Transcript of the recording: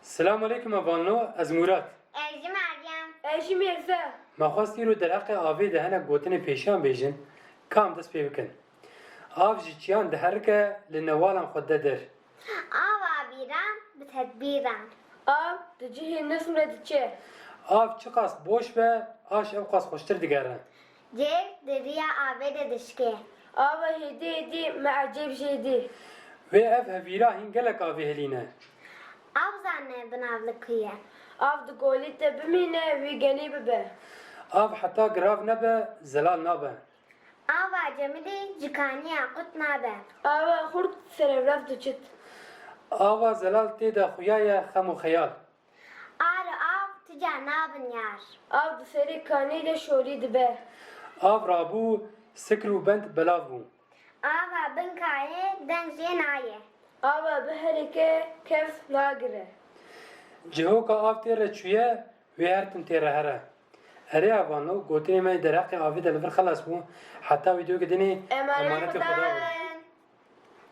Selamun Aleyküm Avanlo, az Murat. Erci Meryem. Erji Mirza. Ma xwastii ro deraqê avê de hinek gotinê pêşiyan bêjin, kam dest pê bikin. Av ji çiyan diherike li newalan xwe de der. Ava biran bi tedbiran. Av di cihê nismre diçe. Av çi qas boş be, aş ev qas xweştir digere. Cêv di riya avê de dişke. Ava hêdî hêdî me ecêb jêdî. Vê ev hevîra hîn gelek avê helîne. Av zanne binavlıkıye. Av di golê te bimîne wî genî bibe. Av heta girav nebe, zelal nabe. Ava cemilî cikaniya qut nabe. Ava xurt serevrev diçit. Ava zelal tê de xuya ye xem û xeyal. Arı av tica nabin yar. Av di serê kanî de şorî dibe. Av rabû, sikir û bend belav bû. Ava binkaye deng jê naye. Ava bi herêke kevs nagire. Cihoka av tê re çûye, wê her tim tê re here. Erê Avanlo, gotinê me deraqê avê de li vir xelas bû, heta wî diyokê dinê Emanet emanetê Xuda Xuda bû. be.